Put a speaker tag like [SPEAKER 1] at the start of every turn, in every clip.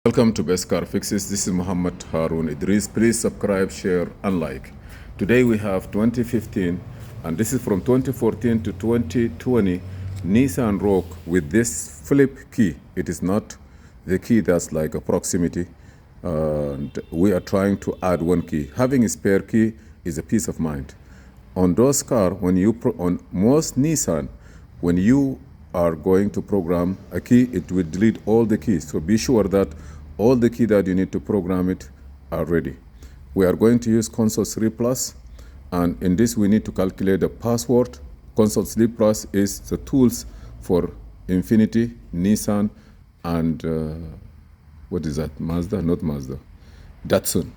[SPEAKER 1] Welcome to Best Car Fixes. This is Muhammad Harun Idris. Please subscribe, share, and like. Today we have 2015, and this is from 2014 to 2020 Nissan Rogue with this flip key. It is not the key that's like a proximity, and we are trying to add one key. Having a spare key is a peace of mind. On those cars, on most Nissan, when you are going to program a key, it will delete all the keys. So be sure that all the key that you need to program it are ready. We are going to use Console 3 Plus, and in this we need to calculate the password. Console 3 Plus is the tools for Infiniti, Nissan, and what is that? Mazda? Not Mazda. Datsun.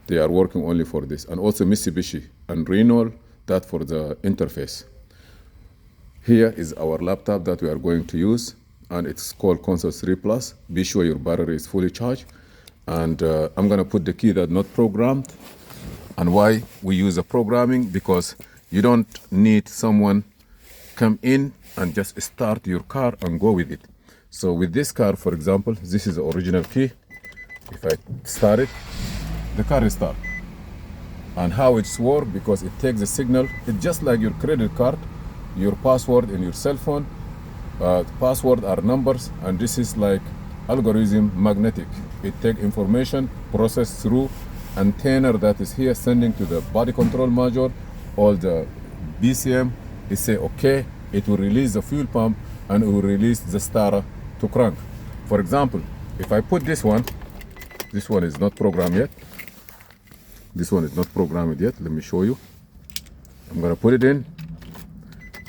[SPEAKER 1] They are working only for this, and also Mitsubishi and Renault, that for the interface. Here is our laptop that we are going to use, and it's called Console 3 Plus. Be sure your battery is fully charged, and I'm gonna put the key that not programmed. And why we use the programming, because you don't need someone come in and just start your car and go with it. So with this car, for example, this is the original key. If I start it, the car is start. And how it's work, because it takes the signal. It's just like your credit card, your password in your cell phone. Password are numbers, and this is like algorithm magnetic. It take information, process through antenna that is here, sending to the body control module, all the BCM. It say okay, it will release the fuel pump, and it will release the starter to crank. For example, if I put this one is not programmed yet. This one is not programmed yet. Let me show you. I'm gonna put it in,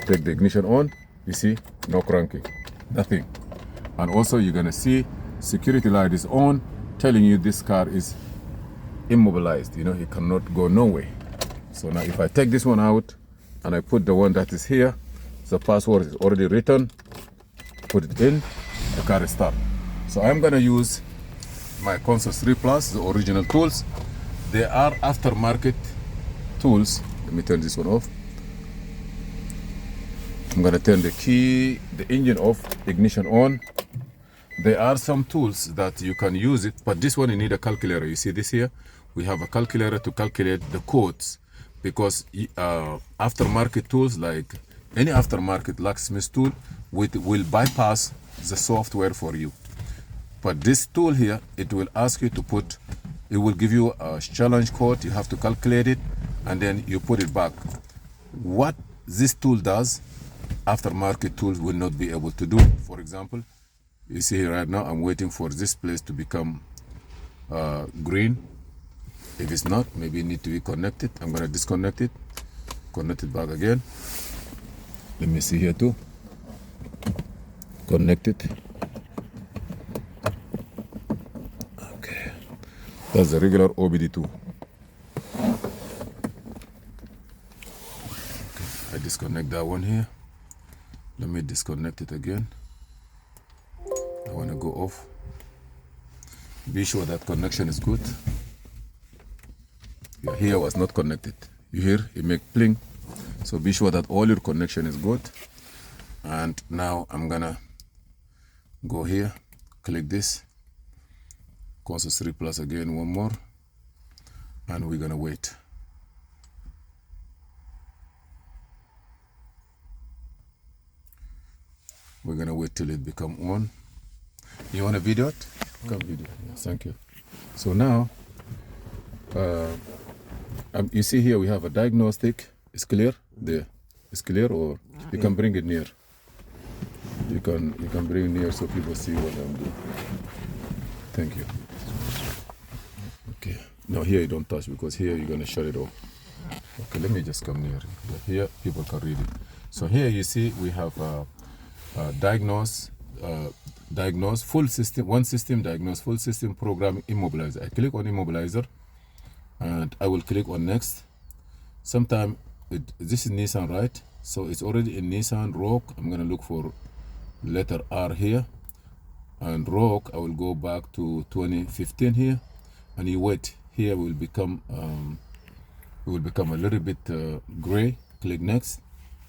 [SPEAKER 1] take the ignition on. You see, no cranking, nothing. And also you're gonna see security light is on, telling you this car is immobilized. You know, it cannot go nowhere. So now if I take this one out and I put the one that is here, the password is already written, put it in, the car is start. So I'm gonna use my Console 3 Plus, the original tools. They are aftermarket tools. Let me turn this one off. I'm gonna turn the engine off, ignition on. There are some tools that you can use it, but this one you need a calculator. You see this here? We have a calculator to calculate the codes, because aftermarket tools, like any aftermarket locksmith tool, will bypass the software for you. But this tool here, it will ask you to put, it will give you a challenge code. You have to calculate it, and then you put it back. What this tool does, aftermarket tools will not be able to do. For example, you see here right now, I'm waiting for this place to become green. If it's not, maybe it needs to be connected. I'm gonna disconnect it, connect it back again. Let me see here too. Connect it. Okay, that's the regular OBD2. Okay, I disconnect that one here. Let me disconnect it again. I want to go off. Be sure that connection is good. Yeah, here was not connected. You hear it make pling. So be sure that all your connection is good. And now I'm gonna go here, click this, Console 3 Plus again, one more, and we're gonna wait. We're gonna wait till it become on. You want to video it? Come video. Yeah, thank you. So now, you see here we have a diagnostic. It's clear there. It's clear, or you can bring it near. You can bring it near so people see what I'm doing. Thank you. Okay. Now here you don't touch, because here you're gonna shut it off. Okay. Let me just come near. Here people can read it. So here you see we have diagnose full system, one system, diagnose full system, program immobilizer. I click on immobilizer, and I will click on next. Sometime this is Nissan, right? So it's already in Nissan Rogue. I'm gonna look for letter R here, and Rogue I will go back to 2015 here, and you wait. Here will become a little bit gray. Click next.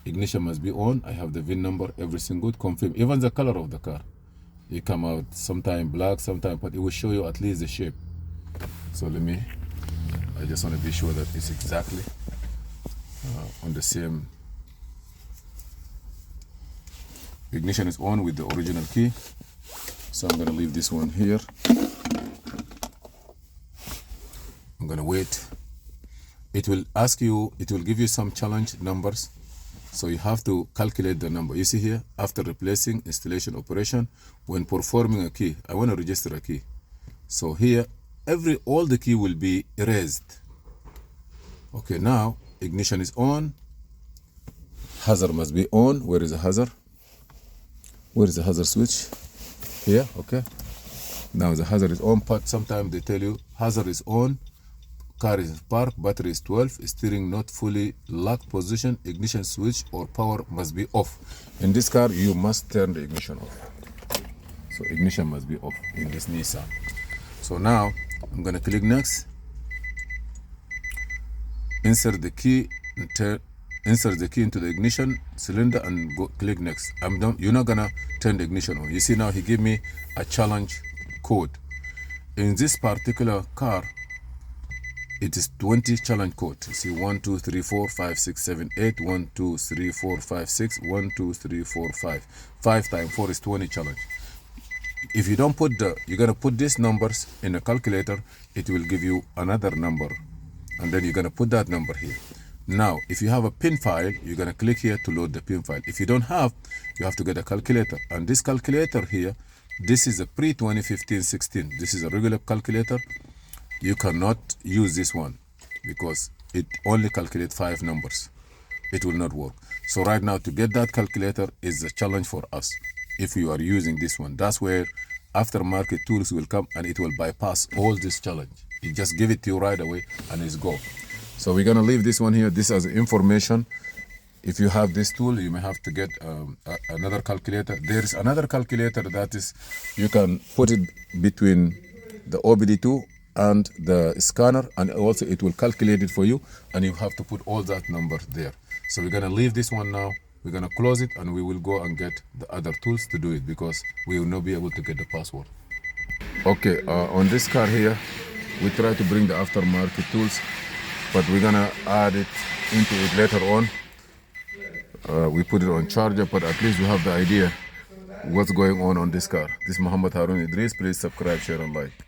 [SPEAKER 1] Ignition must be on. I have the VIN number, everything good. Confirm, even the color of the car. it come out sometime black, sometime, but it will show you at least the shape. So I just want to be sure that it's exactly on the same. Ignition is on with the original key. So I'm gonna leave this one here. I'm gonna wait. It will ask you, it will give you some challenge numbers. So you have to calculate the number. You see here, after replacing installation operation, when performing a key, I want to register a key. So here, all the key will be erased. Okay, now ignition is on. Hazard must be on. Where is the hazard? Where is the hazard switch? Here, okay. Now the hazard is on, but sometimes they tell you hazard is on, car is parked, battery is 12, steering not fully locked position, ignition switch or power must be off. In this car, you must turn the ignition off. So ignition must be off in this Nissan. So now I'm gonna click next. Insert the key into the ignition cylinder and click next. I'm done. You're not gonna turn the ignition on. You see now he gave me a challenge code. In this particular car, it is 20 challenge code. You see 1, 2, 3, 4, 5, 6, 7, 8, 1, 2, 3, 4, 5, 6, 1, 2, 3, 4, 5. 5 times 4 is 20 challenge. If you don't put you're gonna put these numbers in a calculator, it will give you another number. And then you're gonna put that number here. Now, if you have a pin file, you're gonna click here to load the pin file. If you don't have, you have to get a calculator. And this calculator here, this is a pre-2015-16. This is a regular calculator. You cannot use this one because it only calculates 5 numbers. It will not work. So right now, to get that calculator is a challenge for us. If you are using this one, that's where aftermarket tools will come and it will bypass all this challenge. It just give it to you right away and it's go. So we're gonna leave this one here. This as information. If you have this tool, you may have to get another calculator. There's another calculator that is, you can put it between the OBD2 and the scanner, and also it will calculate it for you, and you have to put all that number there. So we're gonna leave this one now. We're gonna close it and we will go and get the other tools to do it because we will not be able to get the password. Okay, on this car here, we try to bring the aftermarket tools, but we're gonna add it into it later on. We put it on charger, but at least we have the idea what's going on this car. This is Muhammad Harun Idris. Please subscribe, share and like.